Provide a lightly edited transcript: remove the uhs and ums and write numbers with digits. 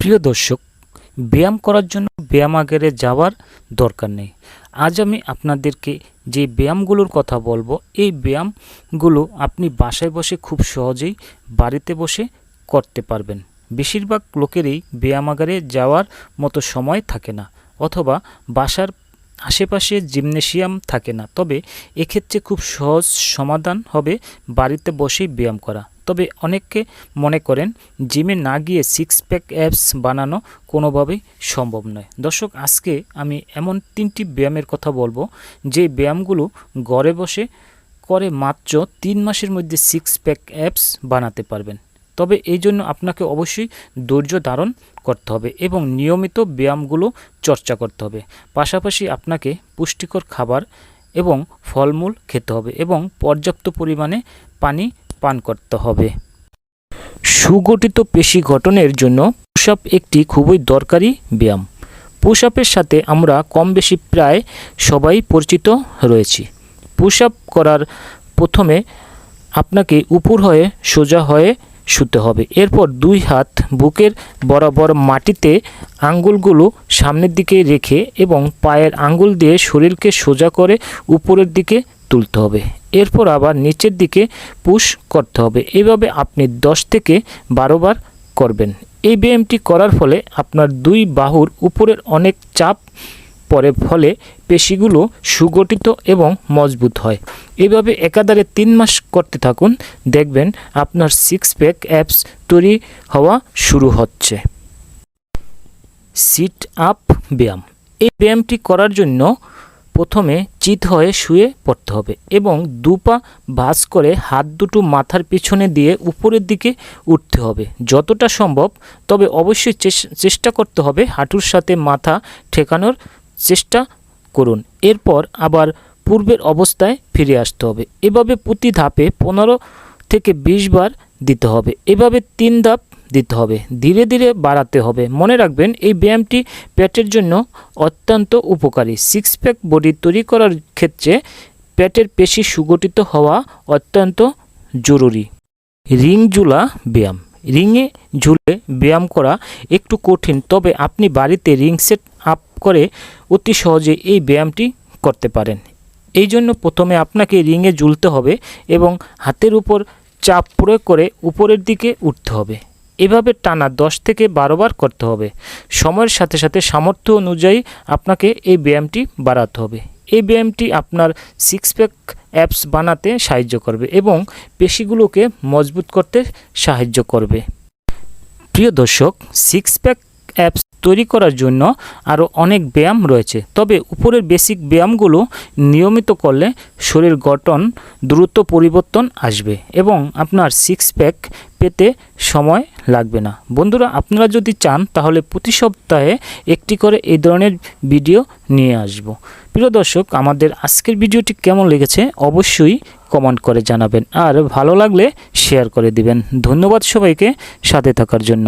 প্রিয় দর্শক, ব্যায়াম করার জন্য ব্যায়ামাগারে যাওয়ার দরকার নেই। আজ আমি আপনাদেরকে যে ব্যায়ামগুলোর কথা বলবো, এই ব্যায়ামগুলো আপনি বাসায় বসে খুব সহজেই বাড়িতে বসে করতে পারবেন। বেশিরভাগ লোকেরই ব্যায়ামাগারে যাওয়ার মতো সময় থাকে না, অথবা বাসার আশেপাশে জিমনেশিয়াম থাকে না। তবে এক্ষেত্রে খুব সহজ সমাধান হবে বাড়িতে বসেই ব্যায়াম করা। তবে অনেকে মনে করেন জিমে না গিয়ে সিক্স প্যাক অ্যাপস বানানো কোনোভাবেই সম্ভব নয়। দর্শক, আজকে আমি এমন 3টি ব্যায়ামের কথা বলবো যে ব্যায়ামগুলো ঘরে বসে করে মাত্র 3 মাসের মধ্যে সিক্স প্যাক অ্যাপস বানাতে পারবেন। তবে এই জন্য আপনাকে অবশ্যই ধৈর্য ধারণ করতে হবে এবং নিয়মিত ব্যায়ামগুলো চর্চা করতে হবে। পাশাপাশি আপনাকে পুষ্টিকর খাবার এবং ফলমূল খেতে হবে এবং পর্যাপ্ত পরিমাণে পানি পান করতে হবে। সুগঠিত পেশি গঠনের জন্য পুশ আপ একটি খুবই দরকারি ব্যায়াম। পুশ আপের সাথে আমরা কম বেশি প্রায় সবাই পরিচিত রয়েছি। পুশ আপ করার প্রথমে আপনাকে উপর হয়ে সোজা হয়ে শুতে হবে। এরপর 2 হাত বুকের বরাবর মাটিতে আঙ্গুলগুলো সামনের দিকে রেখে এবং পায়ের আঙ্গুল দিয়ে শরীরকে সোজা করে উপরের দিকে তুলতে হবে। এরপর আবার নিচের দিকে পুশ করতে হবে। এভাবে আপনি 10 থেকে 12 বার করবেন। এই ব্যায়ামটি করার ফলে আপনার 2 বাহুর উপরের অনেক চাপ পড়ে, ফলে পেশিগুলো সুগঠিত এবং মজবুত হয়। এভাবে একাধারে 3 মাস করতে থাকুন, দেখবেন আপনার সিক্স প্যাক অ্যাপস তৈরি হওয়া শুরু হচ্ছে। সিট আপ ব্যায়াম। এই ব্যায়ামটি করার জন্য প্রথমে চিত হয়ে শুয়ে পড়তে হবে এবং 2 পা ভাঁজ করে হাত দুটো মাথার পিছনে দিয়ে উপরের দিকে উঠতে হবে যতটা সম্ভব। তবে অবশ্যই চেষ্টা করতে হবে হাঁটুর সাথে মাথা ঠেকানোর চেষ্টা করুন। এরপর আবার পূর্বের অবস্থায় ফিরে আসতে হবে। এভাবে প্রতি ধাপে 15 থেকে 20 বার দিতে হবে। এভাবে 3 ধাপ দিতে হবে, ধীরে ধীরে বাড়াতে হবে। মনে রাখবেন, এই ব্যায়ামটি পেটের জন্য অত্যন্ত উপকারী। সিক্স প্যাক বডি তৈরি করার ক্ষেত্রে পেটের পেশি সুগঠিত হওয়া অত্যন্ত জরুরি। রিং ঝুলা ব্যায়াম। রিংয়ে ঝুলে ব্যায়াম করা একটু কঠিন, তবে আপনি বাড়িতে রিং সেট আপ করে অতি সহজে এই ব্যায়ামটি করতে পারেন। এই জন্য প্রথমে আপনাকে রিংয়ে ঝুলতে হবে এবং হাতের উপর চাপ প্রয়োগ করে উপরের দিকে উঠতে হবে। এভাবে টানা 10 থেকে 12 বার করতে হবে। সময়ের সাথে সাথে সামর্থ্য অনুযায়ী আপনাকে এই ব্যায়ামটি বাড়াতে হবে। এই ব্যায়ামটি আপনার সিক্স প্যাক অ্যাপস বানাতে সাহায্য করবে এবং পেশিগুলোকে মজবুত করতে সাহায্য করবে। প্রিয় দর্শক, সিক্স প্যাক অ্যাপস তৈরি করার জন্য আরও অনেক ব্যায়াম রয়েছে, তবে উপরের বেসিক ব্যায়ামগুলো নিয়মিত করলে শরীর গঠন দ্রুত পরিবর্তন আসবে এবং আপনার সিক্স প্যাক পেতে সময় লাগবে না। বন্ধুরা, আপনারা যদি চান তাহলে প্রতি সপ্তাহে একটি করে এই ধরনের ভিডিও নিয়ে আসব। প্রিয় দর্শক, আমাদের আজকের ভিডিওটি কেমন লেগেছে অবশ্যই কমেন্ট করে জানাবেন, আর ভালো লাগলে শেয়ার করে দিবেন। ধন্যবাদ সবাইকে সাথে থাকার জন্য।